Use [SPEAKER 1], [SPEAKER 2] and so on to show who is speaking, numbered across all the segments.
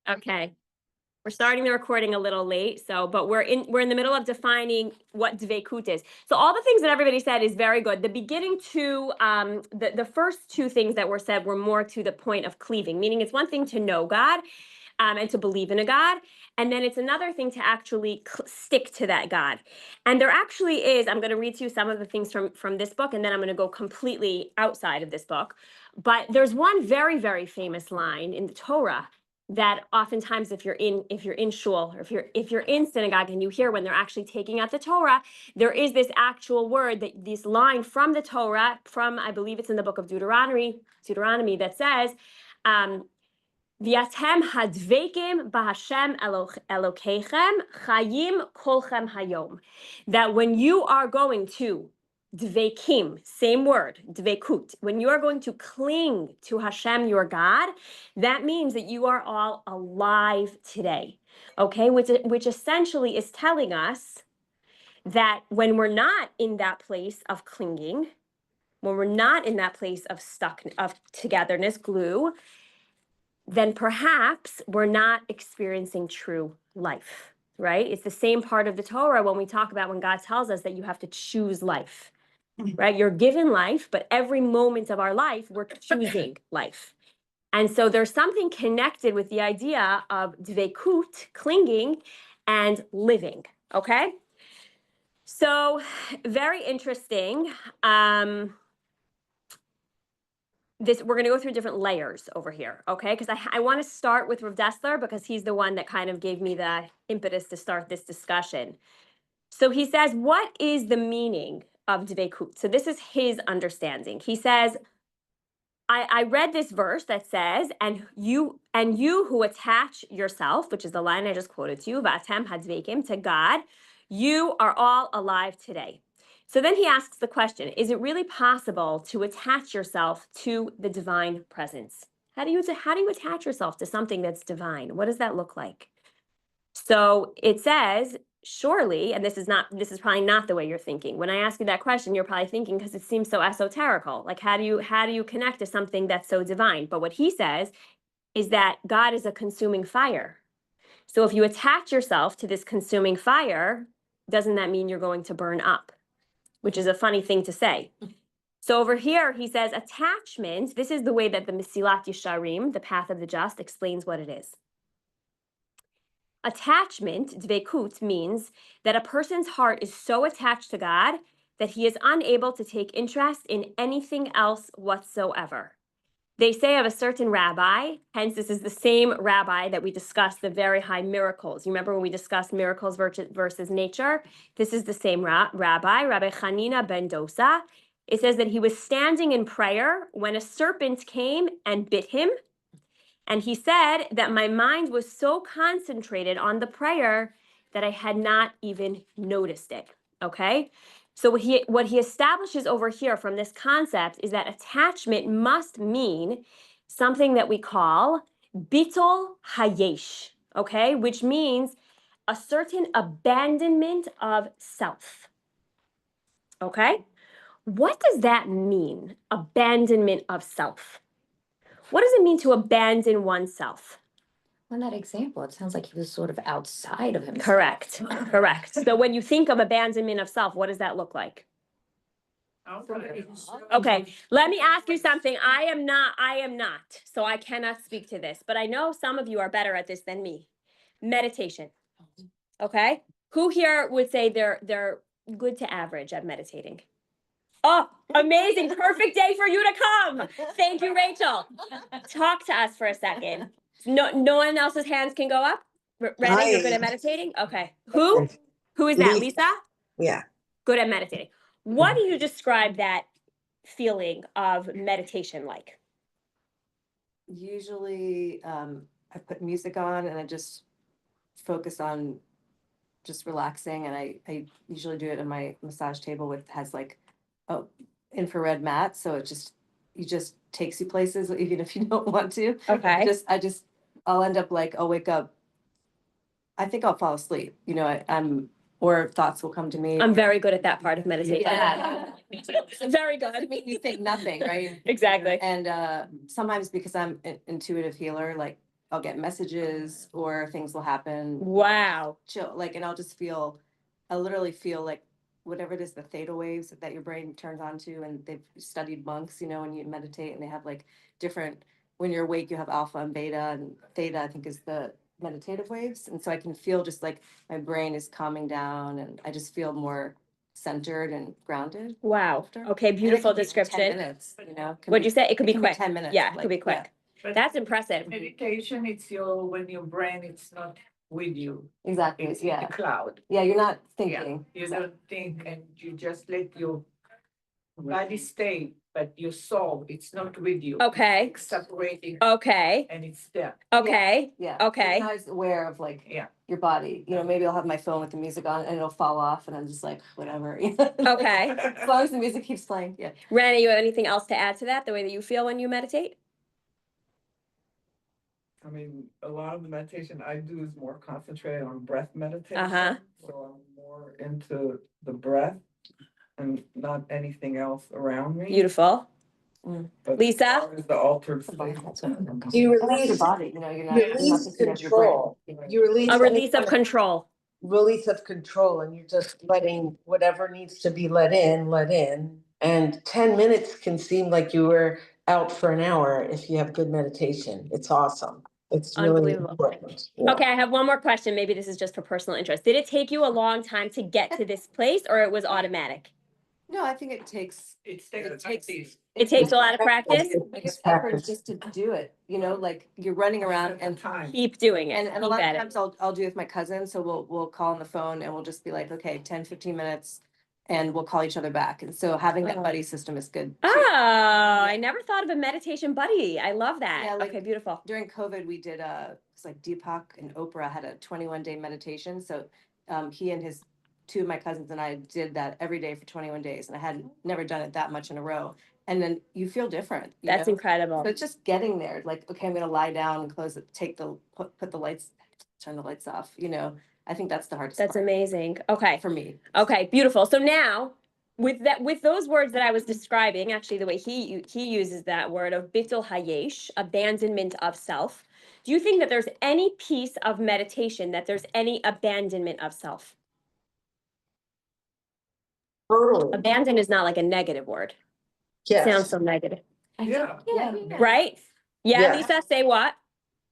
[SPEAKER 1] Okay. We're starting the recording a little late, but we're in the middle of defining what Dveykut is. So all the things that everybody said is very good. The beginning two, the first two things that were said were more to the point of cleaving, meaning it's one thing to know God, and to believe in a God, and then it's another thing to actually stick to that God. And there actually is, I'm going to read to you some of the things from this book, and then I'm going to go completely outside of this book. But there's one very, very famous line in the Torah that oftentimes if you're in shul, or if you're in synagogue and you hear when they're actually taking out the Torah, there is this actual word, this line from the Torah, from, I believe it's in the book of Deuteronomy that says, V'yatem hadveikim b'Hashem Elokeichem chayim kolchem hayom. That when you are going to dveikim, same word, dveykut, when you are going to cling to Hashem, your God, that means that you are all alive today, okay? Which essentially is telling us that when we're not in that place of clinging, when we're not in that place of togetherness, glue, then perhaps we're not experiencing true life, right? It's the same part of the Torah when we talk about when God tells us that you have to choose life, right? You're given life, but every moment of our life, we're choosing life. And so there's something connected with the idea of dveykut, clinging, and living, okay? So very interesting. We're going to go through different layers over here, okay? Because I want to start with Rav Dessler because he's the one that kind of gave me the impetus to start this discussion. So he says, what is the meaning of Dveykut? So this is his understanding. He says, I read this verse that says, and you who attach yourself, which is the line I just quoted to you, V'atem hadveikim, to God, you are all alive today. So then he asks the question, is it really possible to attach yourself to the divine presence? How do you attach yourself to something that's divine? What does that look like? So it says, surely, and this is probably not the way you're thinking. When I ask you that question, you're probably thinking, because it seems so esoterical. Like, how do you connect to something that's so divine? But what he says is that God is a consuming fire. So if you attach yourself to this consuming fire, doesn't that mean you're going to burn up? Which is a funny thing to say. So over here, he says attachment, this is the way that the Mesilat Yesharim, the path of the just, explains what it is. Attachment, dveykut, means that a person's heart is so attached to God that he is unable to take interest in anything else whatsoever. They say of a certain rabbi, hence this is the same rabbi that we discussed the very high miracles. You remember when we discussed miracles versus nature? This is the same rabbi, Rabbi Chanina ben Dosa. It says that he was standing in prayer when a serpent came and bit him. And he said that my mind was so concentrated on the prayer that I had not even noticed it, okay? So what he establishes over here from this concept is that attachment must mean something that we call bittul hayesh, okay? Which means a certain abandonment of self, okay? What does that mean, abandonment of self? What does it mean to abandon oneself?
[SPEAKER 2] In that example, it sounds like he was sort of outside of himself.
[SPEAKER 1] Correct. So when you think of abandonment of self, what does that look like? Okay, let me ask you something. I am not, so I cannot speak to this, but I know some of you are better at this than me. Meditation. Okay? Who here would say they're good to average at meditating? Oh, amazing. Perfect day for you to come. Thank you, Rachel. Talk to us for a second. No one else's hands can go up? Ready? You're good at meditating? Okay. Who is that? Lisa?
[SPEAKER 3] Yeah.
[SPEAKER 1] Good at meditating. What do you describe that feeling of meditation like?
[SPEAKER 4] Usually, I put music on and I just focus on just relaxing. And I usually do it on my massage table has like infrared mat. So it just takes you places even if you don't want to.
[SPEAKER 1] Okay.
[SPEAKER 4] I'll end up like, I'll wake up. I think I'll fall asleep. Or thoughts will come to me.
[SPEAKER 1] I'm very good at that part of meditation.
[SPEAKER 4] Yeah.
[SPEAKER 1] Very good.
[SPEAKER 4] I mean, you think nothing, right?
[SPEAKER 1] Exactly.
[SPEAKER 4] And sometimes because I'm an intuitive healer, like I'll get messages or things will happen.
[SPEAKER 1] Wow.
[SPEAKER 4] Chill, like, and I'll literally feel like whatever it is, the theta waves that your brain turns on to, and they've studied monks, you know, when you meditate and they have like different, when you're awake, you have alpha and beta, and theta, I think, is the meditative waves. And so I can feel just like my brain is calming down and I just feel more centered and grounded.
[SPEAKER 1] Wow.
[SPEAKER 4] after.
[SPEAKER 1] Okay,
[SPEAKER 4] And it
[SPEAKER 1] beautiful
[SPEAKER 4] can be 10
[SPEAKER 1] description.
[SPEAKER 4] minutes, you know.
[SPEAKER 1] What'd you say? It could be
[SPEAKER 4] can
[SPEAKER 1] quick.
[SPEAKER 4] 10 minutes.
[SPEAKER 1] Yeah, it
[SPEAKER 4] like,
[SPEAKER 1] could be quick.
[SPEAKER 3] But
[SPEAKER 1] That's impressive.
[SPEAKER 3] meditation, it's when your brain, it's not with you.
[SPEAKER 4] Exactly.
[SPEAKER 3] It's in
[SPEAKER 4] Yeah.
[SPEAKER 3] the cloud.
[SPEAKER 4] Yeah. You're not
[SPEAKER 3] Yeah,
[SPEAKER 4] thinking.
[SPEAKER 3] you don't think and you just let your body stay, but your soul, it's not with you.
[SPEAKER 1] Okay.
[SPEAKER 3] It's separating
[SPEAKER 1] Okay.
[SPEAKER 3] and it's there.
[SPEAKER 1] Okay.
[SPEAKER 4] Yeah.
[SPEAKER 1] Okay.
[SPEAKER 4] I'm always aware of like
[SPEAKER 3] Yeah.
[SPEAKER 4] your body. You know, maybe I'll have my phone with the music on and it'll fall off, and I'm just like, whatever.
[SPEAKER 1] Okay.
[SPEAKER 4] As long as the music keeps playing. Yeah.
[SPEAKER 1] Rana, you have anything else to add to that? The way that you feel when you meditate?
[SPEAKER 5] I mean, a lot of the meditation I do is more concentrated on breath meditation.
[SPEAKER 1] Uh-huh.
[SPEAKER 5] So I'm more into the breath and not anything else around me.
[SPEAKER 1] Beautiful.
[SPEAKER 5] But
[SPEAKER 1] Lisa?
[SPEAKER 5] as far as the altered
[SPEAKER 4] The body,
[SPEAKER 5] state,
[SPEAKER 4] that's what I'm focusing
[SPEAKER 2] You
[SPEAKER 4] on. That's your
[SPEAKER 2] release,
[SPEAKER 4] body. You know, you're not.
[SPEAKER 2] you
[SPEAKER 4] You're not
[SPEAKER 2] release
[SPEAKER 4] thinking of your brain.
[SPEAKER 2] control. You release
[SPEAKER 1] A release
[SPEAKER 2] any
[SPEAKER 1] of control.
[SPEAKER 2] release of control, and you're just letting whatever needs to be let in. And 10 minutes can seem like you were out for an hour if you have good meditation. It's awesome. It's really
[SPEAKER 1] Unbelievable.
[SPEAKER 2] important. Yeah.
[SPEAKER 1] Okay, I have one more question. Maybe this is just for personal interest. Did it take you a long time to get to this place, or it was automatic?
[SPEAKER 4] No, I think it takes.
[SPEAKER 3] It
[SPEAKER 4] takes-
[SPEAKER 3] takes.
[SPEAKER 1] It takes a lot of practice.
[SPEAKER 2] It's
[SPEAKER 4] effort
[SPEAKER 2] practice.
[SPEAKER 4] just to do it. You know, like you're running around and
[SPEAKER 3] time.
[SPEAKER 1] Keep doing it.
[SPEAKER 4] And a
[SPEAKER 1] Keep
[SPEAKER 4] lot of
[SPEAKER 1] at it.
[SPEAKER 4] times I'll do it with my cousin. So we'll call on the phone and we'll just be like, okay, 10, 15 minutes, and we'll call each other back. And so having that
[SPEAKER 1] Oh.
[SPEAKER 4] buddy system is good.
[SPEAKER 1] Oh,
[SPEAKER 4] too.
[SPEAKER 1] I never thought of a meditation buddy. I love that.
[SPEAKER 4] Yeah, like-
[SPEAKER 1] Okay, beautiful.
[SPEAKER 4] During COVID, we did it's like Deepak and Oprah had a 21-day meditation. So he and two of my cousins and I did that every day for 21 days. And I had never done it that much in a row. And then you feel different. you
[SPEAKER 1] That's
[SPEAKER 4] know?
[SPEAKER 1] incredible.
[SPEAKER 4] So it's just getting there. Like, okay, I'm gonna lie down and close it, put the lights, turn the lights off, you know. I think that's the hardest
[SPEAKER 1] That's
[SPEAKER 4] part
[SPEAKER 1] amazing. Okay.
[SPEAKER 4] for me.
[SPEAKER 1] Okay, beautiful. So now, with those words that I was describing, actually the way he uses that word of bittul hayesh, abandonment of self. Do you think that there's any piece of meditation that there's any abandonment of self?
[SPEAKER 2] Totally.
[SPEAKER 1] Abandon is not like a negative word.
[SPEAKER 2] Yes.
[SPEAKER 1] Sounds so negative.
[SPEAKER 3] Yeah.
[SPEAKER 1] Right? Yeah,
[SPEAKER 2] Yeah.
[SPEAKER 1] Lisa, say what?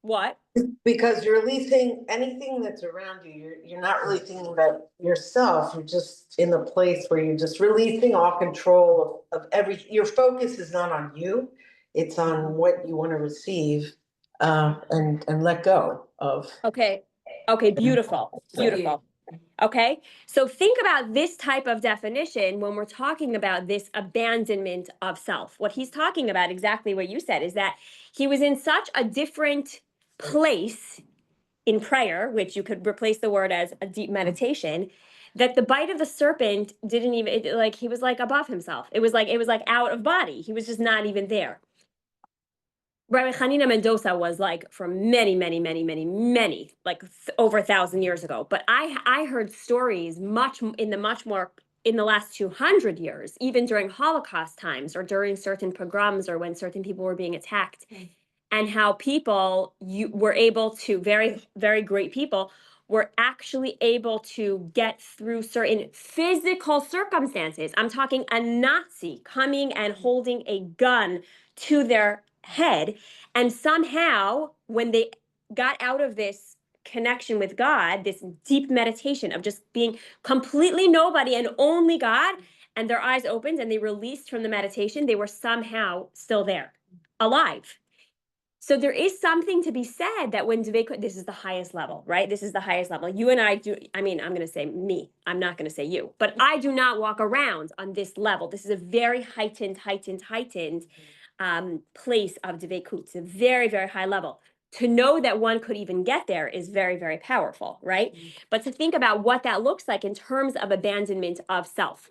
[SPEAKER 1] What?
[SPEAKER 2] Because you're releasing anything that's around you. You're not releasing that yourself. You're just in the place where you're just releasing all control of everything. Your focus is not on you. It's on what you want to receive, and let go of.
[SPEAKER 1] Okay. Okay, beautiful. Beautiful. Okay. So think about this type of definition when we're talking about this abandonment of self. What he's talking about, exactly what you said, is that he was in such a different place in prayer, which you could replace the word as a deep meditation, that the bite of the serpent didn't even like he was like above himself. It was like out of body. He was just not even there. Rabbi Hanina Mendoza was like from many, like over 1,000 years ago. But I heard stories much more in the last 200 years, even during Holocaust times or during certain pogroms or when certain people were being attacked, and how people were able to, very, very great people, were actually able to get through certain physical circumstances. I'm talking a Nazi coming and holding a gun to their head, and somehow when they got out of this connection with God, this deep meditation of just being completely nobody and only God, and their eyes opened and they released from the meditation, they were somehow still there, alive. So there is something to be said that when Dveykut, this is the highest level, right? This is the highest level. You and I do, I mean, I'm going to say me. I'm not going to say you, but I do not walk around on this level. This is a very heightened place of Dveykut. It's a very, very high level. To know that one could even get there is very, very powerful, right? But to think about what that looks like in terms of abandonment of self.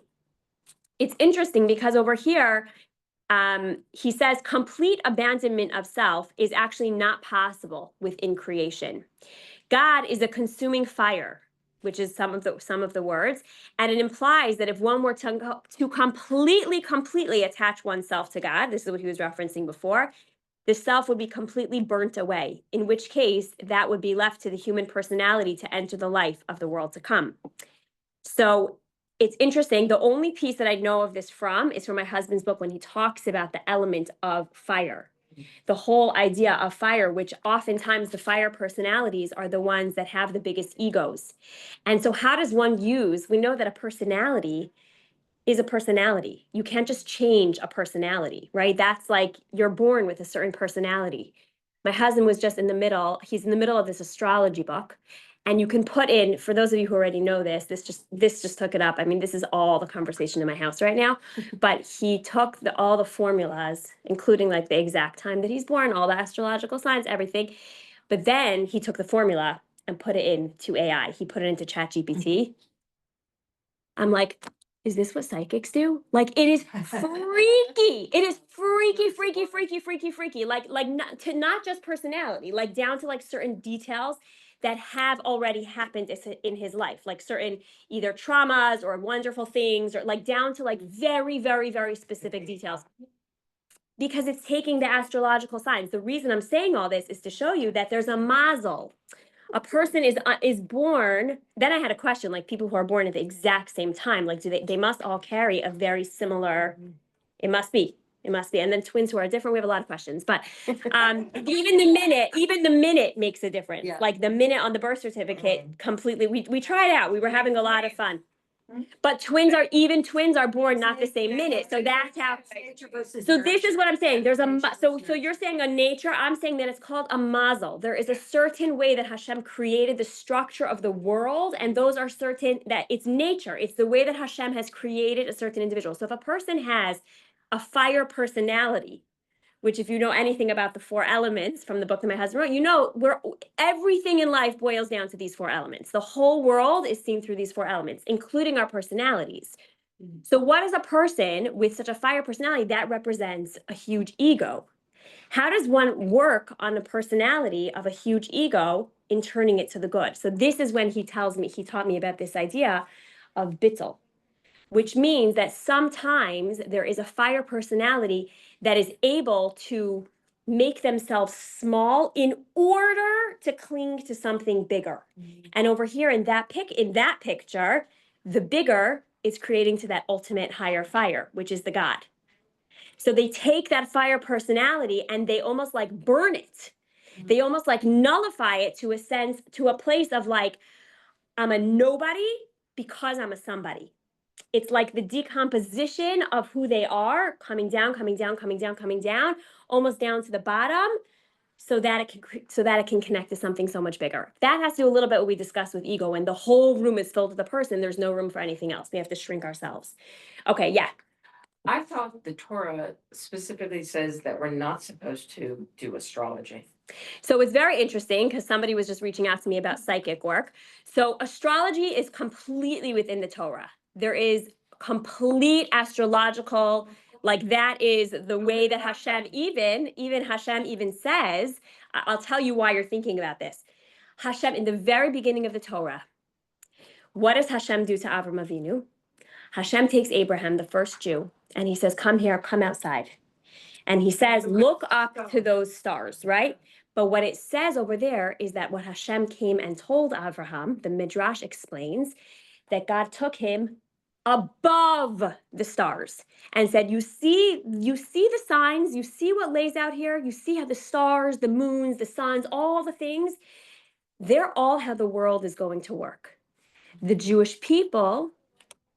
[SPEAKER 1] It's interesting because over here, he says complete abandonment of self is actually not possible within creation. God is a consuming fire, which is some of the words, and it implies that if one were to completely attach oneself to God, this is what he was referencing before, the self would be completely burnt away, in which case that would be left to the human personality to enter the life of the world to come. So it's interesting. The only piece that I know of this from is from my husband's book when he talks about the element of fire. The whole idea of fire, which oftentimes the fire personalities are the ones that have the biggest egos. And so how does one use, we know that a personality is a personality. You can't just change a personality, right? That's like you're born with a certain personality. My husband was just in the middle, he's in the middle of this astrology book. And you can put in, for those of you who already know this just took it up. I mean, this is all the conversation in my house right now. But he took all the formulas, including like the exact time that he's born, all the astrological signs, everything. But then he took the formula and put it into AI. He put it into ChatGPT. I'm like, is this what psychics do? Like, it is freaky. It is freaky, freaky, freaky, freaky, freaky. Like not just personality, like down to like certain details that have already happened in his life, like certain either traumas or wonderful things, or like down to like very, very, very specific details. Because it's taking the astrological signs. The reason I'm saying all this is to show you that there's a mazel. A person is born. Then I had a question, like people who are born at the exact same time, like they must all carry a very similar, it must be. And then twins who are different, we have a lot of questions. But even the minute makes a difference.
[SPEAKER 4] Yeah.
[SPEAKER 1] Like the minute on the birth certificate completely, we tried out. We were having a lot of fun. But twins are born not the same minute. So that's how. So this is what I'm saying. There's so you're saying a nature. I'm saying that it's called a mazel. There is a certain way that Hashem created the structure of the world, and those are certain that it's nature. It's the way that Hashem has created a certain individual. So if a person has a fire personality, which if you know anything about the four elements from the book that my husband wrote, you know everything in life boils down to these four elements. The whole world is seen through these four elements, including our personalities. So what is a person with such a fire personality that represents a huge ego? How does one work on the personality of a huge ego in turning it to the good? So this is when he taught me about this idea of bittul, which means that sometimes there is a fire personality that is able to make themselves small in order to cling to something bigger. And over here in that picture, the bigger is creating to that ultimate higher fire, which is the God. So they take that fire personality and they almost like burn it. They almost like nullify it to a place of like, I'm a nobody because I'm a somebody. It's like the decomposition of who they are, coming down, almost down to the bottom, so that it can connect to something so much bigger. That has to do a little bit what we discussed with ego. When the whole room is filled with a person, there's no room for anything else. We have to shrink ourselves. Okay, yeah.
[SPEAKER 6] I thought the Torah specifically says that we're not supposed to do astrology.
[SPEAKER 1] So it's very interesting because somebody was just reaching out to me about psychic work. So astrology is completely within the Torah. There is complete astrological, like that is the way that Hashem even says, I'll tell you why you're thinking about this. Hashem, in the very beginning of the Torah, what does Hashem do to Avram Avinu? Hashem takes Abraham, the first Jew, and he says, come here, come outside. And he says, look up to those stars, right? But what it says over there is that what Hashem came and told Abraham, the Midrash explains, that God took him above the stars and said, you see the signs, you see what lays out here, you see how the stars, the moons, the suns, all the things, they're all how the world is going to work. The Jewish people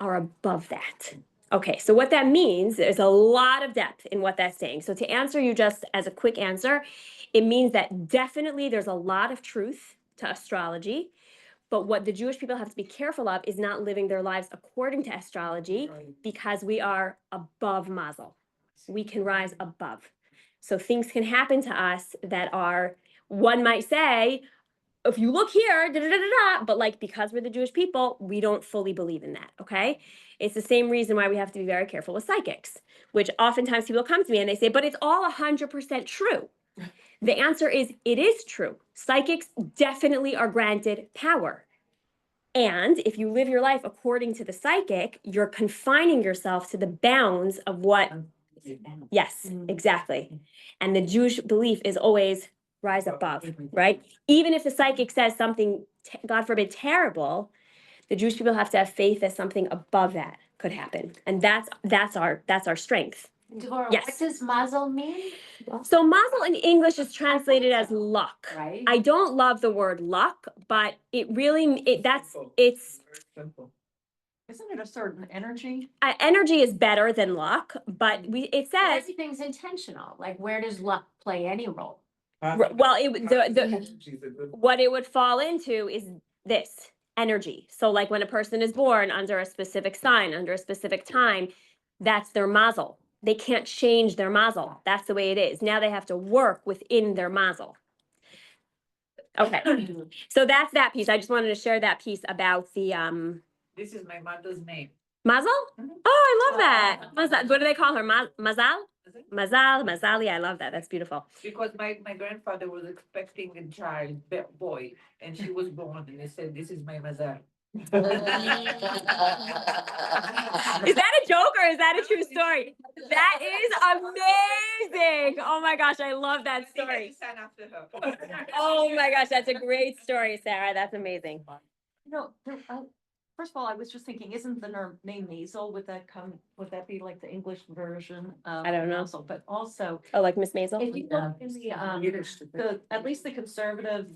[SPEAKER 1] are above that. Okay, so what that means is a lot of depth in what that's saying. So to answer you just as a quick answer, it means that definitely there's a lot of truth to astrology, but what the Jewish people have to be careful of is not living their lives according to astrology, because we are above mazel. We can rise above. So things can happen to us that are, one might say, if you look here, but like because we're the Jewish people, we don't fully believe in that, okay? It's the same reason why we have to be very careful with psychics, which oftentimes people come to me and they say, but it's all 100% true. The answer is, it is true. Psychics definitely are granted power. And if you live your life according to the psychic, you're confining yourself to the bounds of what Yes, exactly. And the Jewish belief is always rise above, right? Even if the psychic says something, God forbid, terrible, the Jewish people have to have faith that something above that could happen. And that's our strength.
[SPEAKER 7] Devorah,
[SPEAKER 1] Yes.
[SPEAKER 7] what does mazel mean?
[SPEAKER 1] So mazel in English is translated as luck.
[SPEAKER 7] Right.
[SPEAKER 1] I don't love the word luck, but it's
[SPEAKER 5] Very simple.
[SPEAKER 8] Isn't it a certain energy?
[SPEAKER 1] energy is better than luck, but it says
[SPEAKER 7] Everything's intentional. Like, where does luck play any role?
[SPEAKER 1] well, the
[SPEAKER 5] Energy's a good-
[SPEAKER 1] what it would fall into is this energy. So like when a person is born under a specific sign, under a specific time, that's their mazel. They can't change their mazel. That's the way it is. Now they have to work within their mazel. Okay, so that's that piece. I just wanted to share that piece about the
[SPEAKER 3] This is my mother's name.
[SPEAKER 1] mazel. Oh, I love that. Mazal. What do they call her? Mazal? Mazal, Mazali. I love that. That's beautiful.
[SPEAKER 3] Because my grandfather was expecting a child, boy, and she was born, and they said, this is my mazal.
[SPEAKER 1] Is that a joke or is that a true story? That is amazing. Oh my gosh, I love that story.
[SPEAKER 3] Son after her.
[SPEAKER 1] Oh my gosh, that's a great story, Sarah. That's amazing.
[SPEAKER 8] No, first of all, I was just thinking, isn't the name nasal, would that be like the English version of?
[SPEAKER 1] I don't know.
[SPEAKER 8] nasal? But also,
[SPEAKER 1] Oh, like Miss Maisel?
[SPEAKER 8] if you look in at least the conservative,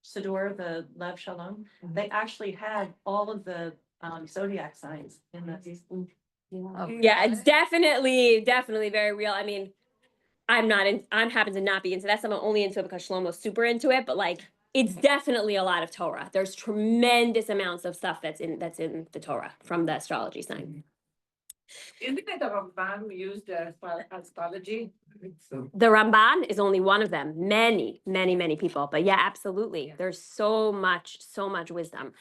[SPEAKER 8] Siddur, the Lev Shalom, they actually had all of the, zodiac signs in that.
[SPEAKER 1] Yeah, it's definitely very real. I mean, I happen to not be into that. So I'm only into it because Shlomo's super into it, but like, it's definitely a lot of Torah. There's tremendous amounts of stuff that's in the Torah from the astrology sign.
[SPEAKER 3] Isn't it the Ramban used astrology?
[SPEAKER 5] So
[SPEAKER 1] The Ramban is only one of them. Many people. But yeah, absolutely. There's so much wisdom.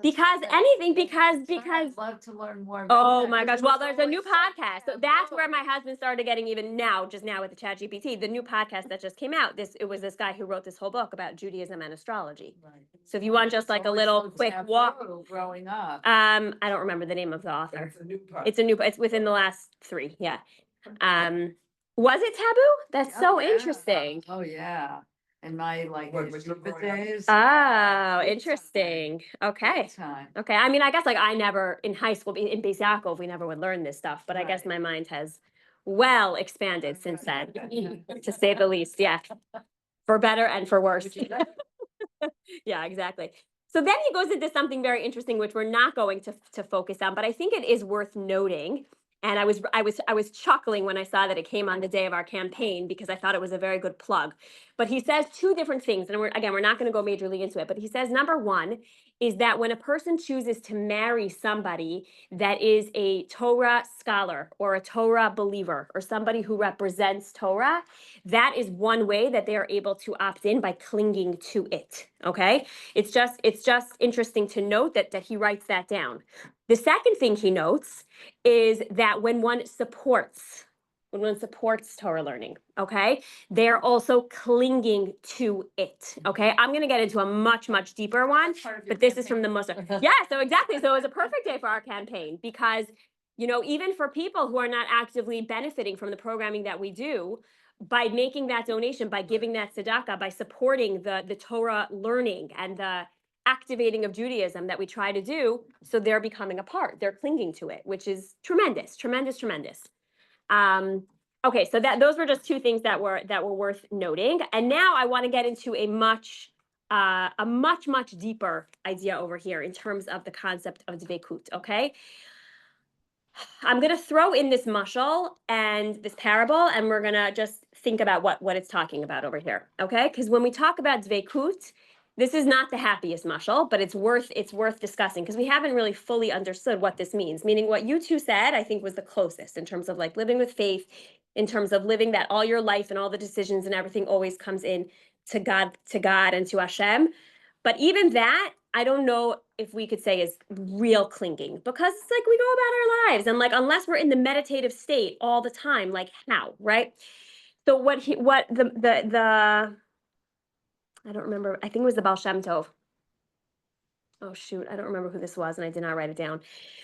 [SPEAKER 1] Because
[SPEAKER 7] I'd love to learn more. about
[SPEAKER 1] oh
[SPEAKER 7] that,
[SPEAKER 1] my gosh.
[SPEAKER 7] 'cause
[SPEAKER 1] Well,
[SPEAKER 7] it's
[SPEAKER 1] there's a new
[SPEAKER 7] always such
[SPEAKER 1] podcast. So
[SPEAKER 7] a
[SPEAKER 1] that's where
[SPEAKER 7] flow.
[SPEAKER 1] my husband started getting even just now with the Chat GPT. The new podcast that just came out. It was this guy who wrote this whole book about Judaism and astrology. So if you want just like a little quick walk,
[SPEAKER 7] Growing up.
[SPEAKER 1] I don't remember the name of the author. It's within the last 3, yeah. Was it taboo? That's so interesting.
[SPEAKER 9] Oh, yeah. In my like
[SPEAKER 5] What, with your
[SPEAKER 9] stupid
[SPEAKER 5] growing up?
[SPEAKER 9] days.
[SPEAKER 1] Oh, interesting. Okay.
[SPEAKER 9] big time.
[SPEAKER 1] Okay. I mean, I guess like I never in high school in Beis Yaakov, we never would learn this stuff, but I guess my mind has well expanded since then, to say the least. Yeah. For better and for worse. Yeah, exactly. So then he goes into something very interesting, which we're not going to focus on, but I think it is worth noting. And I was chuckling when I saw that it came on the day of our campaign because I thought it was a very good plug. But he says 2 different things, and we're not going to go majorly into it. But he says number 1 is that when a person chooses to marry somebody that is a Torah scholar or a Torah believer or somebody who represents Torah, that is one way that they are able to opt in by clinging to it. Okay, it's just interesting to note that he writes that down. The second thing he notes is that when one supports Torah learning, okay, they're also clinging to it. Okay, I'm going to get into a much deeper one, but this is from the most. Yeah, so exactly. So it was a perfect day for our campaign because, even for people who are not actively benefiting from the programming that we do, by making that donation, by giving that tzedakah, by supporting the Torah learning and the activating of Judaism that we try to do, so they're becoming a part, they're clinging to it, which is tremendous. Okay, so those were just 2 things that were worth noting. And now I want to get into a much deeper idea over here in terms of the concept of Dveykut, okay? I'm going to throw in this mashal and this parable, and we're going to just think about what it's talking about over here, okay? Because when we talk about Dveykut, this is not the happiest mashal, but it's worth discussing because we haven't really fully understood what this means. Meaning what you 2 said, I think was the closest in terms of like living with faith, in terms of living that all your life and all the decisions and everything always comes in to God and to Hashem. But even that, I don't know if we could say is real clinging because it's like we go about our lives and like unless we're in the meditative state all the time, like how, right? So what the I don't remember. I think it was the Baal Shem Tov. Oh shoot, I don't remember who this was, and I did not write it down.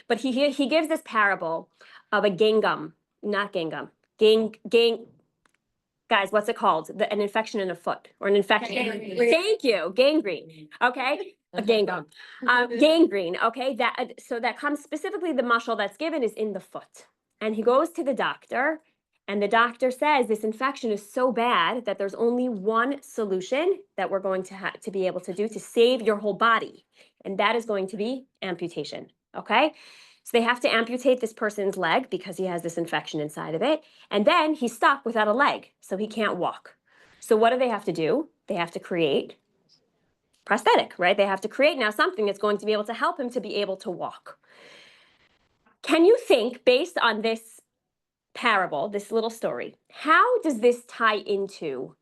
[SPEAKER 1] But he gives this parable of a gingham not gingham. Guys, what's it called? An infection in a foot or an infection.
[SPEAKER 7] Gangrene.
[SPEAKER 1] Thank you, gangrene. Okay, a gangrene. Gangrene. Okay, so that comes specifically the muscle that's given is in the foot, and he goes to the doctor, and the doctor says this infection is so bad that there's only one solution that we're going to have to be able to do to save your whole body, and that is going to be amputation. Okay. So they have to amputate this person's leg because he has this infection inside of it. And then he's stuck without a leg, so he can't walk. So what do they have to do? They have to create prosthetic, right? They have to create now something that's going to be able to help him to be able to walk. Can you think, based on this parable, this little story, how does this tie into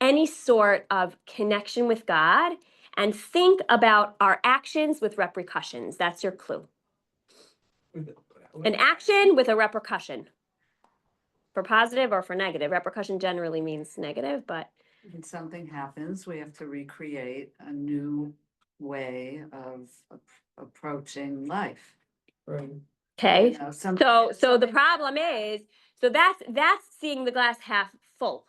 [SPEAKER 1] any sort of connection with God? And think about our actions with repercussions. That's your clue. An action with a repercussion. For positive or for negative. Repercussion generally means negative, but
[SPEAKER 9] When something happens, we have to recreate a new way of approaching life.
[SPEAKER 5] Right.
[SPEAKER 1] okay.
[SPEAKER 9] You know, some-
[SPEAKER 1] So the
[SPEAKER 9] something-
[SPEAKER 1] problem is, so that's seeing the glass half full.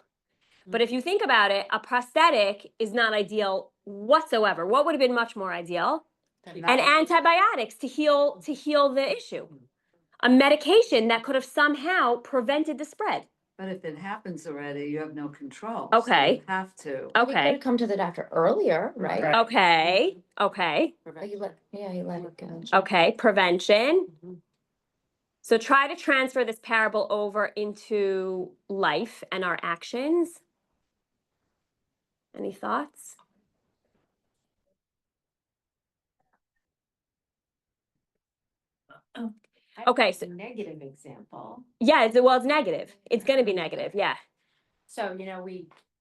[SPEAKER 1] But if you think about it, a prosthetic is not ideal whatsoever. What would have been much more ideal?
[SPEAKER 9] Not-
[SPEAKER 1] And antibiotics to heal the issue. A medication that could have somehow prevented the spread.
[SPEAKER 9] But if it happens already, you have no control. so
[SPEAKER 1] Okay.
[SPEAKER 9] you have to.
[SPEAKER 7] He could
[SPEAKER 1] Okay.
[SPEAKER 7] have come to the doctor earlier, right?
[SPEAKER 3] Right.
[SPEAKER 1] Okay. Okay.
[SPEAKER 7] But he let it go.
[SPEAKER 1] Okay. Prevention. So try to transfer this parable over into life and our actions. Any thoughts? Okay, so-
[SPEAKER 7] Negative example.
[SPEAKER 1] Yeah, it's negative. It's going to be negative. Yeah.
[SPEAKER 7] So,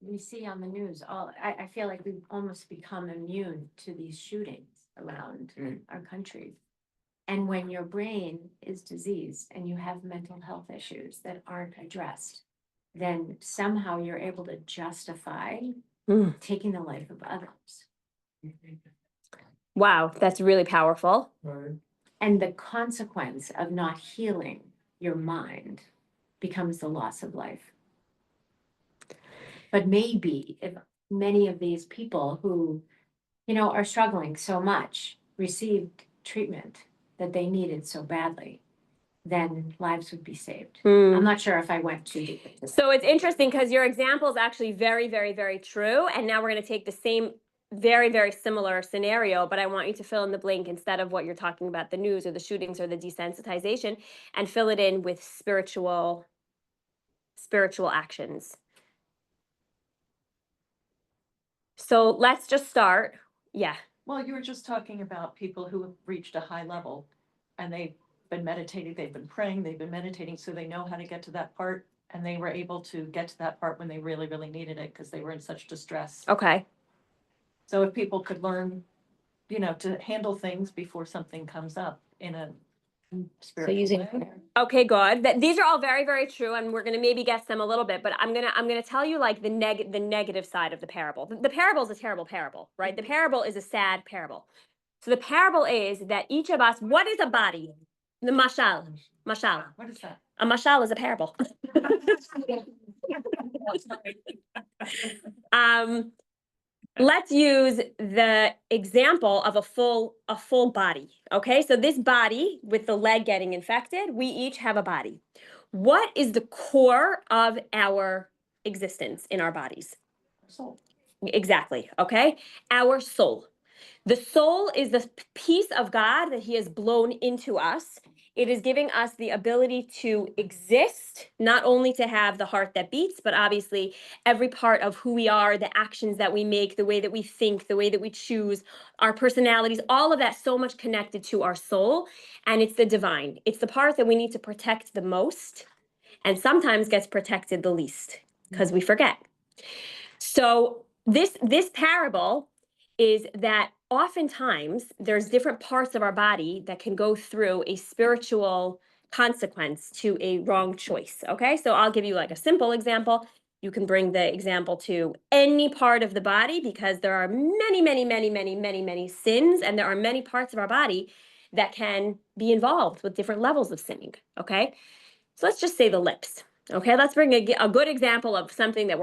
[SPEAKER 7] we see on the news, I feel like we've almost become immune to these shootings around our country. And when your brain is diseased and you have mental health issues that aren't addressed, then somehow you're able to justify
[SPEAKER 1] Mm.
[SPEAKER 7] taking the life of others.
[SPEAKER 1] Wow, that's really powerful.
[SPEAKER 5] Right.
[SPEAKER 7] And the consequence of not healing your mind becomes the loss of life. But maybe if many of these people who, are struggling so much received treatment that they needed so badly, then lives would be saved.
[SPEAKER 1] Mm.
[SPEAKER 7] I'm not sure if I went too deep into this.
[SPEAKER 1] So it's interesting because your example is actually very, very, very true. And now we're going to take the same very, very similar scenario, but I want you to fill in the blank instead of what you're talking about, the news or the shootings or the desensitization, and fill it in with spiritual actions. So let's just start. Yeah.
[SPEAKER 8] Well, you were just talking about people who have reached a high level and they've been meditating, they've been praying, they've been meditating, so they know how to get to that part. And they were able to get to that part when they really, really needed it because they were in such distress.
[SPEAKER 1] Okay.
[SPEAKER 8] So if people could learn, to handle things before something comes up in a
[SPEAKER 7] So
[SPEAKER 8] spiritual
[SPEAKER 7] using
[SPEAKER 8] way.
[SPEAKER 7] prayer.
[SPEAKER 1] Okay, good. These are all very, very true, and we're gonna maybe guess them a little bit. But I'm gonna tell you like the negative side of the parable. The parable is a terrible parable, right? The parable is a sad parable. So the parable is that each of us. What is a body? The mashal. Mashal.
[SPEAKER 8] What is that?
[SPEAKER 1] A mashal is a parable. Let's use the example of a full body. Okay, so this body with the leg getting infected, we each have a body. What is the core of our existence in our bodies?
[SPEAKER 8] Soul.
[SPEAKER 1] Exactly. Okay, our soul. The soul is the piece of God that He has blown into us. It is giving us the ability to exist, not only to have the heart that beats, but obviously every part of who we are, the actions that we make, the way that we think, the way that we choose, our personalities, all of that so much connected to our soul. And it's the divine. It's the part that we need to protect the most and sometimes gets protected the least because we forget. So this parable is that oftentimes there's different parts of our body that can go through a spiritual consequence to a wrong choice. Okay, so I'll give you like a simple example. You can bring the example to any part of the body because there are many, many, many, many, many, many sins, and there are many parts of our body that can be involved with different levels of sinning. Okay, So let's just say the lips. Okay, let's bring a good example of something that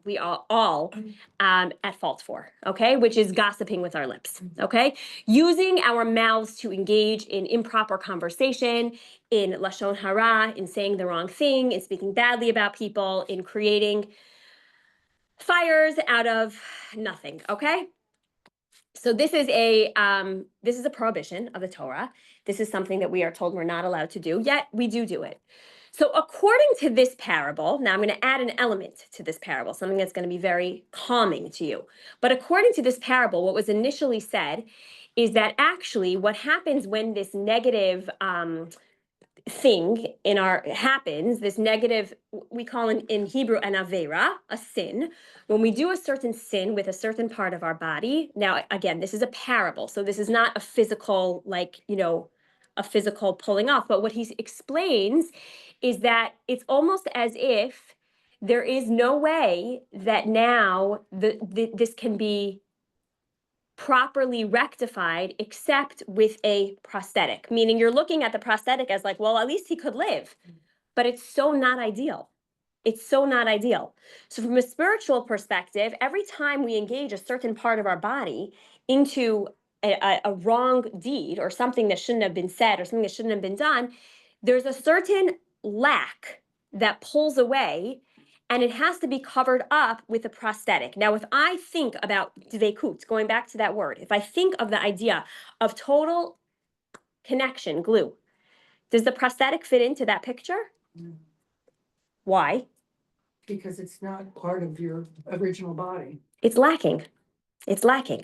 [SPEAKER 1] we are all at fault for, okay, which is gossiping with our lips, okay? Using our mouths to engage in improper conversation, in lashon hara, in saying the wrong thing, in speaking badly about people, in creating fires out of nothing, okay? So this is a prohibition of the Torah. This is something that we are told we're not allowed to do, yet we do it. So according to this parable, now I'm going to add an element to this parable, something that's going to be very calming to you. But according to this parable, what was initially said is that actually what happens when this negative thing happens, this negative, we call in Hebrew an avera, a sin. When we do a certain sin with a certain part of our body, now again, this is a parable, so this is not a physical, like, a physical pulling off, but what he explains is that it's almost as if there is no way that now this can be properly rectified except with a prosthetic, meaning you're looking at the prosthetic as like, well, at least he could live, but it's so not ideal. It's so not ideal. So from a spiritual perspective, every time we engage a certain part of our body into a wrong deed or something that shouldn't have been said or something that shouldn't have been done, there's a certain lack that pulls away, and it has to be covered up with a prosthetic. Now, if I think about dveykut, going back to that word, if I think of the idea of total connection, glue, does the prosthetic fit into that picture? Why?
[SPEAKER 3] Because it's not part of your original body.
[SPEAKER 1] It's lacking. It's lacking.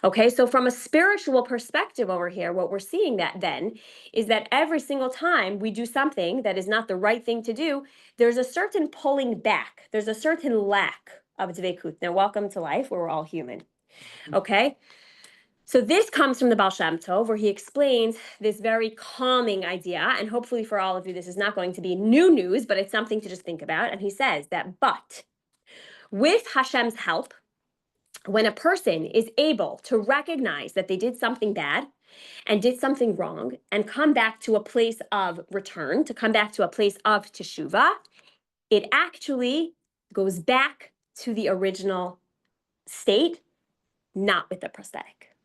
[SPEAKER 1] Okay, so from a spiritual perspective over here, what we're seeing that then is that every single time we do something that is not the right thing to do, there's a certain pulling back. There's a certain lack of dveykut. Now, welcome to life where we're all human. Okay? So this comes from the Baal Shem Tov, where he explains this very calming idea, and hopefully for all of you, this is not going to be new news, but it's something to just think about. And he says that, but with Hashem's help, when a person is able to recognize that they did something bad and did something wrong and come back to a place of return, to come back to a place of teshuvah, it actually goes back to the original state, not with the prosthetic.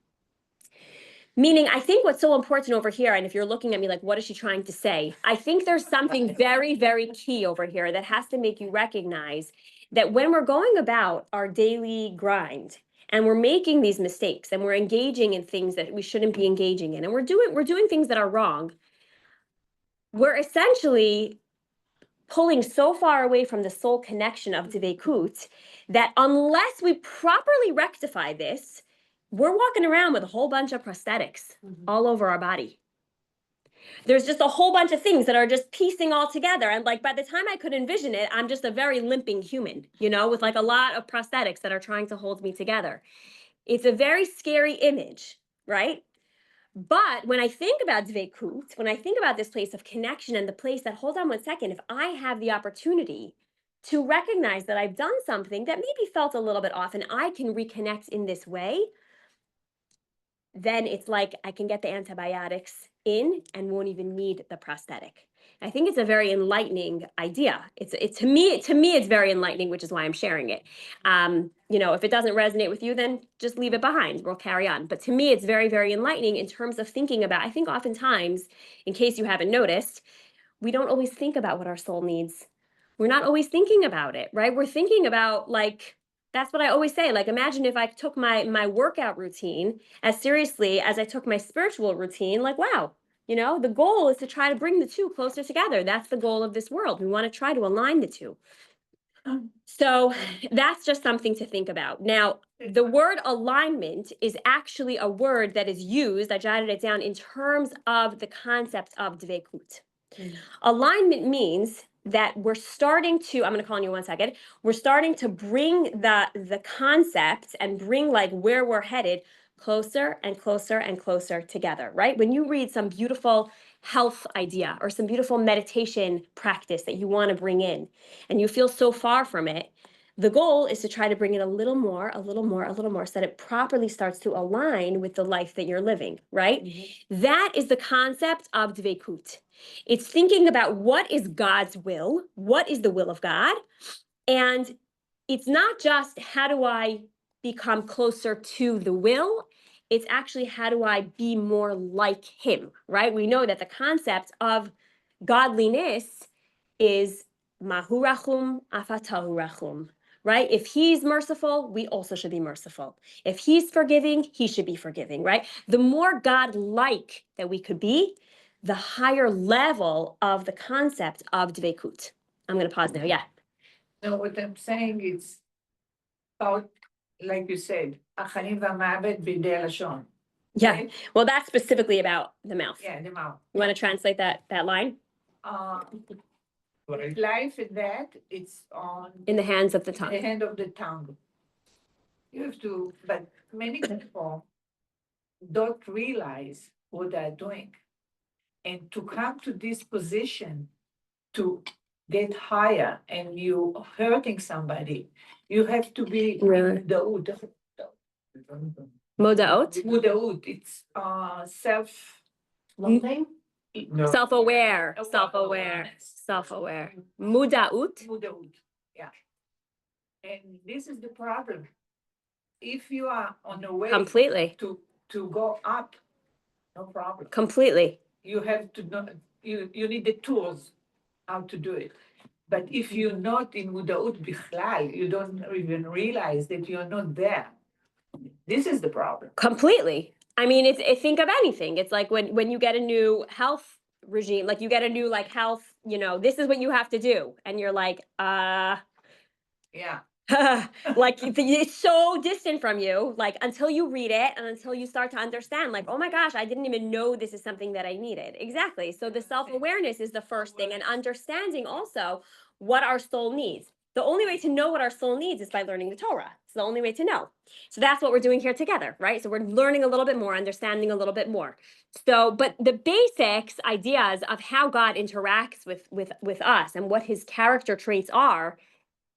[SPEAKER 1] Meaning, I think what's so important over here, and if you're looking at me like, what is she trying to say? I think there's something very, very key over here that has to make you recognize that when we're going about our daily grind and we're making these mistakes and we're engaging in things that we shouldn't be engaging in, and we're doing things that are wrong, we're essentially pulling so far away from the soul connection of dveykut that unless we properly rectify this, we're walking around with a whole bunch of prosthetics all over our body. There's just a whole bunch of things that are just piecing all together. And like by the time I could envision it, I'm just a very limping human, with like a lot of prosthetics that are trying to hold me together. It's a very scary image, right? But when I think about dveykut, when I think about this place of connection and the place that, hold on 1 second, if I have the opportunity to recognize that I've done something that maybe felt a little bit off and I can reconnect in this way, then it's like I can get the antibiotics in and won't even need the prosthetic. I think it's a very enlightening idea. To me, it's very enlightening, which is why I'm sharing it. If it doesn't resonate with you, then just leave it behind. We'll carry on. But to me, it's very, very enlightening in terms of thinking about, I think oftentimes, in case you haven't noticed, we don't always think about what our soul needs. We're not always thinking about it, right? We're thinking about that's what I always say. Like, imagine if I took my workout routine as seriously as I took my spiritual routine, like, wow, the goal is to try to bring the two closer together. That's the goal of this world. We want to try to align the two. So that's just something to think about. Now, the word alignment is actually a word that is used, I jotted it down, in terms of the concept of dveykut. Alignment means that we're starting to, I'm going to call on you 1 second, we're starting to bring the concepts and bring where we're headed closer and closer and closer together, right? When you read some beautiful health idea or some beautiful meditation practice that you want to bring in and you feel so far from it, The goal is to try to bring it a little more, a little more, a little more, so that it properly starts to align with the life that you're living, right? That is the concept of Dveykut. It's thinking about what is God's will, what is the will of God, and it's not just how do I become closer to the will, it's actually how do I be more like him, right? We know that the concept of godliness is mahu rachum afatahu rachum, right? If he's merciful, we also should be merciful. If he's forgiving, he should be forgiving, right? The more God-like that we could be, the higher level of the concept of Dveykut. I'm going to pause now. Yeah.
[SPEAKER 3] No, what I'm saying is about, like you said, החיים והמוות בידי הלשון.
[SPEAKER 1] Yeah.
[SPEAKER 3] Right?
[SPEAKER 1] Well, that's specifically about the mouth.
[SPEAKER 3] Yeah, the mouth.
[SPEAKER 1] You want to translate that line?
[SPEAKER 3] Life in that, it's on
[SPEAKER 1] In the hands of the
[SPEAKER 3] the
[SPEAKER 1] tongue.
[SPEAKER 3] hand of the tongue. You have to, but many people don't realize what they're doing. And to come to this position, to get higher and you hurting somebody, you have to be
[SPEAKER 1] Really? Modaot?
[SPEAKER 3] Mudaut, it's self.
[SPEAKER 7] Loathing?
[SPEAKER 1] Self-aware.
[SPEAKER 3] Awareness.
[SPEAKER 1] Self-aware. Self-aware. Mudaut.
[SPEAKER 3] Mudaut, yeah. And this is the problem. If you are on the way
[SPEAKER 1] Completely.
[SPEAKER 3] to go up, no problem.
[SPEAKER 1] Completely.
[SPEAKER 3] You have to know, you need the tools how to do it. But if you're not in Mudaut Bichlal, you don't even realize that you're not there. This is the problem.
[SPEAKER 1] Completely. I mean, think of anything. It's like when you get a new health regime, like you get a new like health, this is what you have to do. And you're like,
[SPEAKER 3] Yeah.
[SPEAKER 1] like it's so distant from you, like until you read it and until you start to understand, like, oh my gosh, I didn't even know this is something that I needed. Exactly. So the self-awareness is the first thing, and understanding also what our soul needs. The only way to know what our soul needs is by learning the Torah. It's the only way to know. So that's what we're doing here together, right? So we're learning a little bit more, understanding a little bit more. So, but the basics, ideas of how God interacts with us and what his character traits are,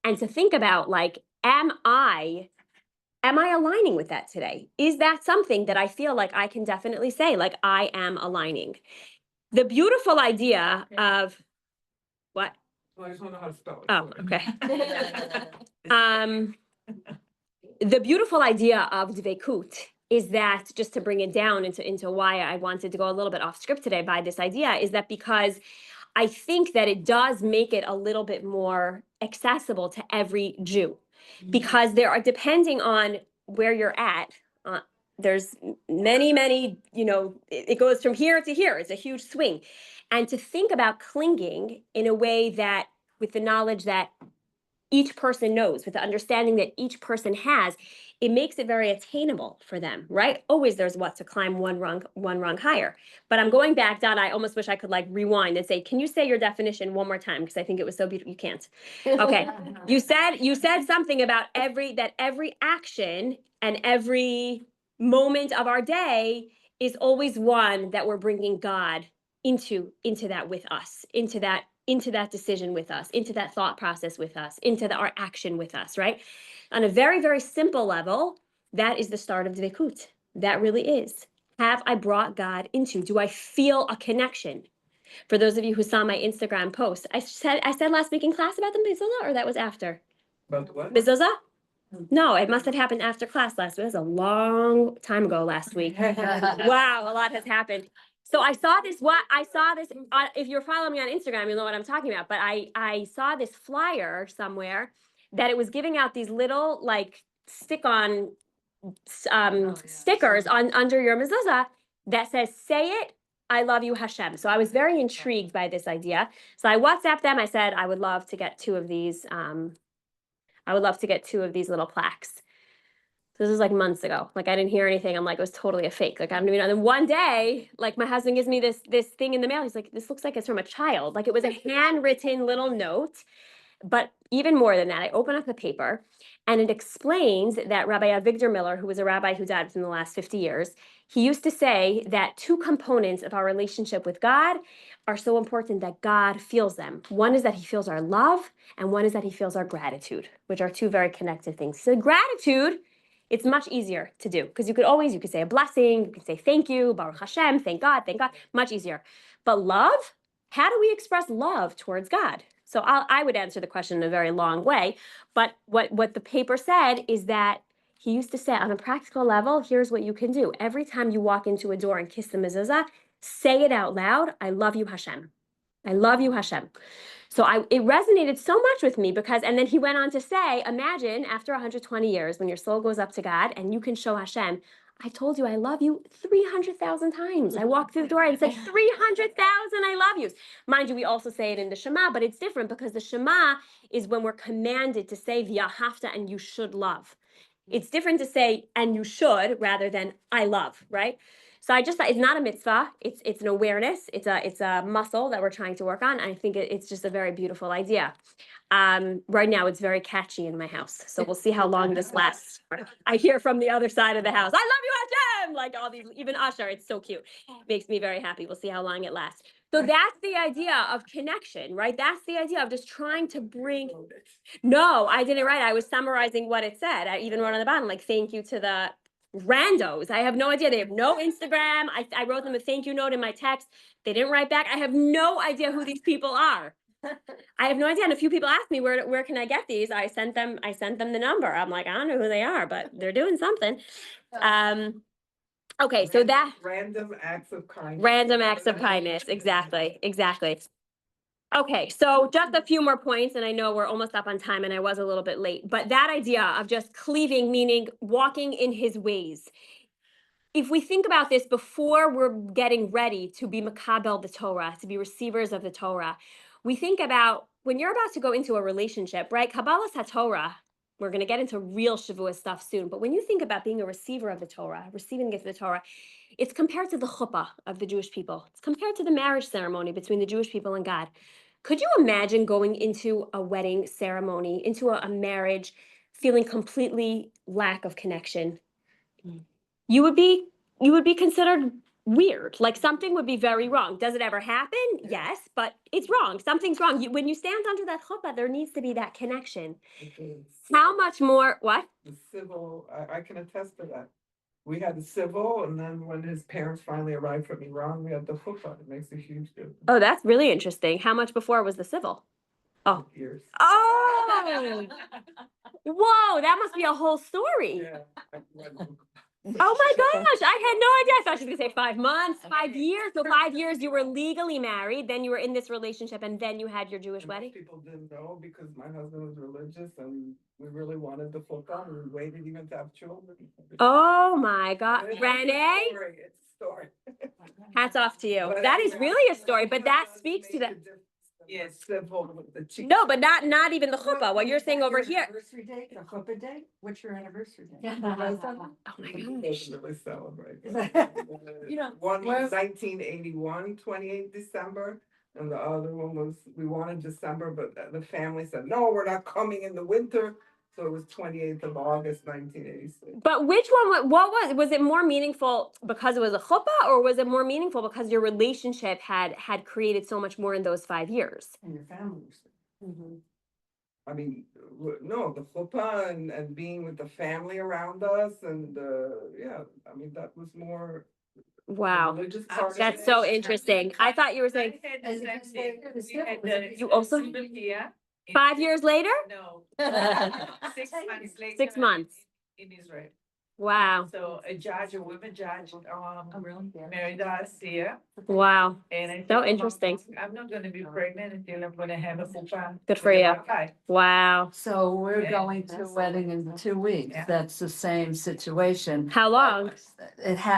[SPEAKER 1] and to think about, like, am I aligning with that today? Is that something that I feel like I can definitely say, like, I am aligning? The beautiful idea of what?
[SPEAKER 5] I just want to know how to spell it.
[SPEAKER 1] Oh, okay. The beautiful idea of Dveykut is that, just to bring it down into why I wanted to go a little bit off script today by this idea, is that because I think that it does make it a little bit more accessible to every Jew, because there are, depending on where you're at, there's many, it goes from here to here. It's a huge swing. And to think about clinging in a way that, with the knowledge that each person knows, with the understanding that each person has, it makes it very attainable for them, right? Always there's what to climb one rung higher. But I'm going back down. I almost wish I could like rewind and say, can you say your definition one more time? Because I think it was so beautiful. You can't. Okay. You said something about every action and every moment of our day is always one that we're bringing God into that with us, into that decision with us, into that thought process with us, into our action with us, right? On a very, very simple level, that is the start of Dveykut. That really is. Have I brought God into? Do I feel a connection? For those of you who saw my Instagram post, I said last week in class about the mezuzah, or that was after?
[SPEAKER 5] About what?
[SPEAKER 1] Mezuzah? No, it must have happened after class last week. It was a long time ago last week. Wow, a lot has happened. So I saw this, if you're following me on Instagram, you'll know what I'm talking about. But I saw this flyer somewhere that it was giving out these little like stick-on stickers under your mezuzah that says, say it, I love you, Hashem. So I was very intrigued by this idea. So I WhatsApped them. I said, I would love to get two of these. I would love to get two of these little plaques. So this was like months ago. Like I didn't hear anything. I'm like, it was totally a fake. Like I don't even know. And then one day, like my husband gives me this thing in the mail. He's like, this looks like it's from a child. Like it was a handwritten little note. But even more than that, I open up the paper and it explains that Rabbi Avigdor Miller, who was a rabbi who died within the last 50 years, he used to say that two components of our relationship with God are so important that God feels them. One is that he feels our love, and one is that he feels our gratitude, which are two very connected things. So gratitude, it's much easier to do because you could say a blessing, you can say thank you, Baruch Hashem, thank God, much easier. But love, how do we express love towards God? So I would answer the question in a very long way, but what the paper said is that he used to say on a practical level, here's what you can do. Every time you walk into a door and kiss the mezuzah, say it out loud, I love you, Hashem. I love you, Hashem. So it resonated so much with me because, and then he went on to say, imagine after 120 years when your soul goes up to God and you can show Hashem, I told you I love you 300,000 times. I walked through the door and said 300,000 I love yous. Mind you, we also say it in the Shema, but it's different because the Shema is when we're commanded to say v'yahavta and you should love. It's different to say and you should rather than I love, right? So I just thought it's not a mitzvah. It's an awareness. It's a muscle that we're trying to work on. And I think it's just a very beautiful idea. Right now it's very catchy in my house, so we'll see how long this lasts. I hear from the other side of the house, I love you, Hashem! Like all these, even Usher, it's so cute. Makes me very happy. We'll see how long it lasts. So that's the idea of connection, right? That's the idea of just trying to bring. No, I didn't write. I was summarizing what it said. I even wrote on the bottom, like, thank you to the randos. I have no idea. They have no Instagram. I wrote them a thank you note in my text. They didn't write back. I have no idea who these people are. I have no idea. And a few people asked me, where can I get these? I sent them the number. I'm like, I don't know who they are, but they're doing something. Okay, so that
[SPEAKER 5] Random acts of kindness.
[SPEAKER 1] random acts of kindness. Exactly. Okay, so just a few more points, and I know we're almost up on time and I was a little bit late, but that idea of just cleaving, meaning walking in his ways. If we think about this before we're getting ready to be makabel the Torah, to be receivers of the Torah, we think about when you're about to go into a relationship, right? Kabbalas HaTorah, we're going to get into real Shavuot stuff soon, but when you think about being a receiver of the Torah, receiving the gift of the Torah, it's compared to the chuppah of the Jewish people. It's compared to the marriage ceremony between the Jewish people and God. Could you imagine going into a wedding ceremony, into a marriage, feeling completely lack of connection? You would be considered weird. Like something would be very wrong. Does it ever happen? Yes, but it's wrong. Something's wrong. When you stand under that chuppah, there needs to be that connection. How much more? What?
[SPEAKER 5] The civil, I can attest to that. We had the civil, and then when his parents finally arrived from Iran, we had the chuppah. It makes a huge difference.
[SPEAKER 1] Oh, that's really interesting. How much before was the civil? Oh.
[SPEAKER 5] Years.
[SPEAKER 1] Oh. Whoa, that must be a whole story.
[SPEAKER 5] Yeah.
[SPEAKER 1] Oh my gosh, I had no idea. I thought she was gonna say 5 months, 5 years. So 5 years you were legally married, then you were in this relationship, and then you had your Jewish
[SPEAKER 5] And
[SPEAKER 1] wedding?
[SPEAKER 5] most people didn't know because my husband was religious and we really wanted the chuppah and we waited even to have children.
[SPEAKER 1] Oh my God,
[SPEAKER 5] It's a
[SPEAKER 1] Renee,
[SPEAKER 5] story, it's a story.
[SPEAKER 1] hats off to you.
[SPEAKER 5] But
[SPEAKER 1] That is
[SPEAKER 5] anyway,
[SPEAKER 1] really a story, but that
[SPEAKER 5] does
[SPEAKER 1] speaks to
[SPEAKER 5] make
[SPEAKER 1] that.
[SPEAKER 5] a difference in the civil with the chief.
[SPEAKER 1] No, but not even the chuppah, what you're saying over here.
[SPEAKER 10] Anniversary date, a chuppah date? What's your anniversary date?
[SPEAKER 1] Oh my
[SPEAKER 5] He
[SPEAKER 1] gosh.
[SPEAKER 5] doesn't really celebrate.
[SPEAKER 10] You know,
[SPEAKER 5] One
[SPEAKER 10] well-
[SPEAKER 5] was 1981, 28 December, and the other one was, we wanted December, but the family said, no, we're not coming in the winter. So it was 28th of August, 1986.
[SPEAKER 1] But which one, what was it more meaningful because it was a chuppah, or was it more meaningful because your relationship had created so much more in those 5 years?
[SPEAKER 10] And your family was there.
[SPEAKER 5] I mean, no, the chuppah and being with the family around us and, yeah, I mean, that was more. the
[SPEAKER 1] Wow,
[SPEAKER 5] religious part of
[SPEAKER 1] that's
[SPEAKER 5] it.
[SPEAKER 1] so interesting. I thought you were saying
[SPEAKER 10] As you can say,
[SPEAKER 3] We had the
[SPEAKER 1] You also-
[SPEAKER 3] civil here.
[SPEAKER 1] 5 years later?
[SPEAKER 3] No. 6 months later.
[SPEAKER 1] 6 months.
[SPEAKER 3] In Israel.
[SPEAKER 1] Wow,
[SPEAKER 3] So a judge, a women judge,
[SPEAKER 10] really?
[SPEAKER 3] married us here.
[SPEAKER 1] wow,
[SPEAKER 3] And I
[SPEAKER 1] So
[SPEAKER 3] said,
[SPEAKER 1] interesting.
[SPEAKER 3] I'm not gonna be pregnant until I'm gonna have a chuppah.
[SPEAKER 1] Good for you. Wow.
[SPEAKER 9] So we're
[SPEAKER 3] Yeah.
[SPEAKER 9] going to a wedding in 2 weeks.
[SPEAKER 3] Yeah.
[SPEAKER 9] That's the same situation.
[SPEAKER 1] How long?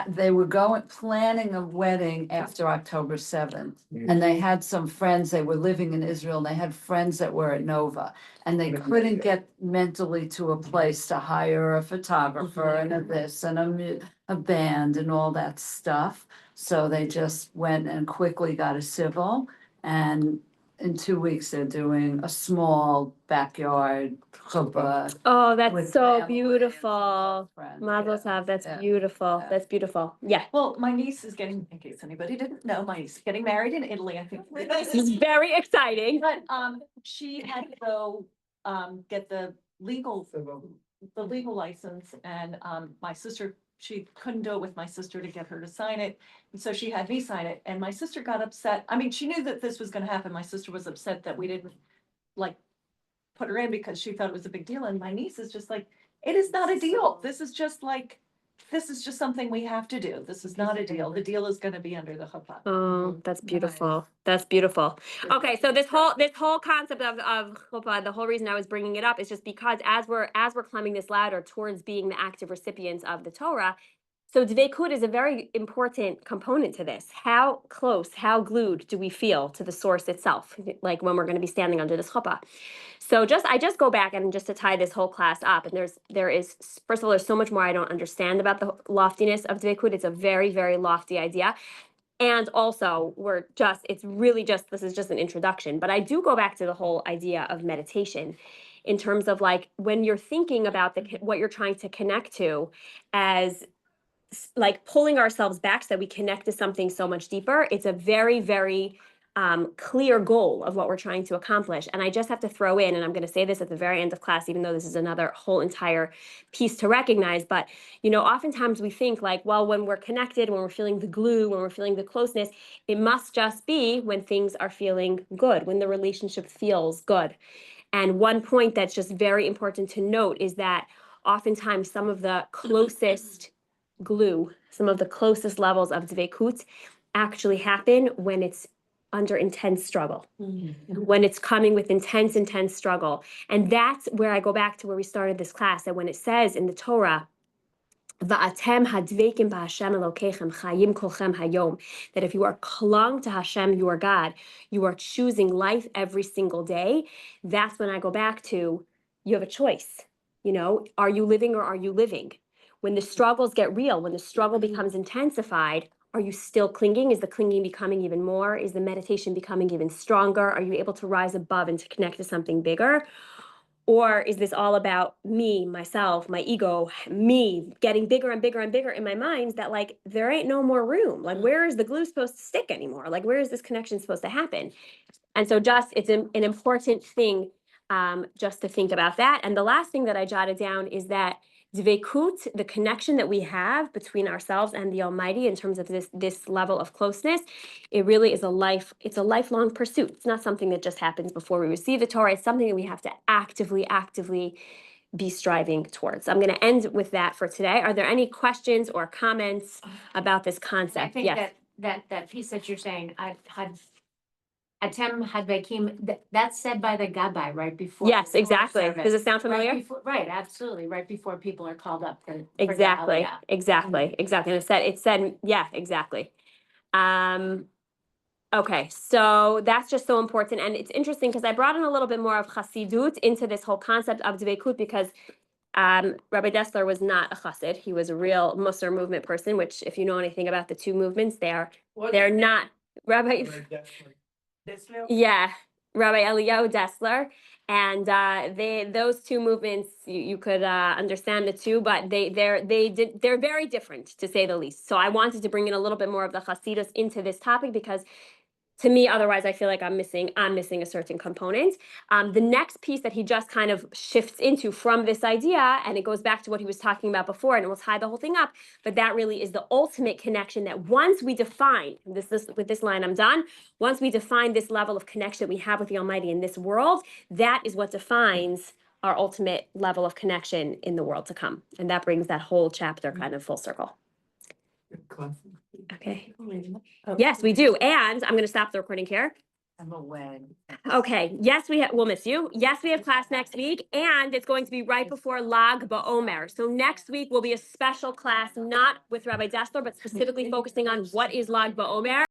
[SPEAKER 9] They were planning a wedding after October 7th. And they had some friends, they were living in Israel, and they had friends that were at Nova. And they couldn't get mentally to a place to hire a photographer and a this and a band and all that stuff. So they just went and quickly got a civil, and in 2 weeks, they're doing a small backyard chuppah.
[SPEAKER 1] Oh, that's
[SPEAKER 9] With
[SPEAKER 1] so
[SPEAKER 9] family and
[SPEAKER 1] beautiful.
[SPEAKER 9] friends,
[SPEAKER 1] Mazel
[SPEAKER 9] yeah,
[SPEAKER 1] tov, that's
[SPEAKER 9] yeah,
[SPEAKER 1] beautiful.
[SPEAKER 9] yeah.
[SPEAKER 1] That's beautiful. Yeah.
[SPEAKER 8] Well, my niece is getting, in case anybody didn't know, my niece is getting married in Italy, I think.
[SPEAKER 1] This is very exciting.
[SPEAKER 8] But, she had to go, get the legal license and, my sister, she couldn't do it with my sister to get her to sign it. And so she had me sign it and my sister got upset. I mean, she knew that this was gonna happen. My sister was upset that we didn't like put her in because she thought it was a big deal. And my niece is just like, it is not a deal. This is just like, this is just something we have to do. This is not a deal. The deal is gonna be under the chuppah.
[SPEAKER 1] Oh, that's beautiful. That's beautiful. Okay, so this whole concept of chuppah, the whole reason I was bringing it up is just because as we're climbing this ladder towards being the active recipients of the Torah, so Dveykut is a very important component to this. How close, how glued do we feel to the source itself, like when we're going to be standing under this chuppah? So I just go back and just to tie this whole class up, and there is first of all, there's so much more I don't understand about the loftiness of Dveykut. It's a very, very lofty idea. And also, this is just an introduction, but I do go back to the whole idea of meditation in terms of like when you're thinking about what you're trying to connect to as like pulling ourselves back so that we connect to something so much deeper. It's a very, very clear goal of what we're trying to accomplish. And I just have to throw in, and I'm going to say this at the very end of class, even though this is another whole entire piece to recognize, but oftentimes we think like, well, when we're connected, when we're feeling the glue, when we're feeling the closeness, it must just be when things are feeling good, when the relationship feels good. And one point that's just very important to note is that oftentimes some of the closest glue, some of the closest levels of Dveykut actually happen when it's under intense struggle, when it's coming with intense struggle. And that's where I go back to where we started this class, that when it says in the Torah, Va'atem hadveikim b'Hashem Elokechem chayim kolchem hayom, that if you are clung to Hashem, your God, you are choosing life every single day. That's when I go back to, you have a choice. Are you living or are you living? When the struggles get real, when the struggle becomes intensified, are you still clinging? Is the clinging becoming even more? Is the meditation becoming even stronger? Are you able to rise above and to connect to something bigger? Or is this all about me, myself, my ego, me getting bigger and bigger and bigger in my mind that like there ain't no more room? Like where is the glue supposed to stick anymore? Like where is this connection supposed to happen? And so it's an important thing just to think about that. And the last thing that I jotted down is that Dveykut, the connection that we have between ourselves and the Almighty in terms of this level of closeness, it really is it's a lifelong pursuit. It's not something that just happens before we receive the Torah. It's something that we have to actively be striving towards. I'm going to end with that for today. Are there any questions or comments about this concept?
[SPEAKER 7] I think
[SPEAKER 1] Yes.
[SPEAKER 7] that piece that you're saying, Atem Hadveikim, that's said by the Gabbai right before.
[SPEAKER 1] Yes,
[SPEAKER 7] the Torah
[SPEAKER 1] exactly.
[SPEAKER 7] service.
[SPEAKER 1] Does it sound
[SPEAKER 7] Right
[SPEAKER 1] familiar?
[SPEAKER 7] before, right, absolutely, right before people are called up to.
[SPEAKER 1] Exactly,
[SPEAKER 7] Yeah.
[SPEAKER 1] exactly. And it said, yeah, exactly. Okay, so that's just so important. And it's interesting because I brought in a little bit more of Chassidut into this whole concept of Dveykut because Rabbi Dessler was not a Chassid. He was a real Musar movement person, which if you know anything about the two movements, they're not Rabbi. Yeah, Rabbi Eliyahu Dessler, and those two movements you could understand the two, but they're very different to say the least. So I wanted to bring in a little bit more of the Hasidus into this topic because to me, otherwise I feel like I'm missing a certain component. The next piece that he just kind of shifts into from this idea, and it goes back to what he was talking about before, and it will tie the whole thing up, but that really is the ultimate connection that once we define, with this line I'm done, once we define this level of connection we have with the Almighty in this world, that is what defines our ultimate level of connection in the world to come. And that brings that whole chapter kind of full circle. Okay. Yes, we do. And I'm going to stop the recording here.
[SPEAKER 9] I'm away.
[SPEAKER 1] Okay. Yes, we'll miss you. Yes, we have class next week, and it's going to be right before Lag BaOmer. So next week will be a special class, not with Rabbi Dessler, but specifically focusing on what is Lag BaOmer.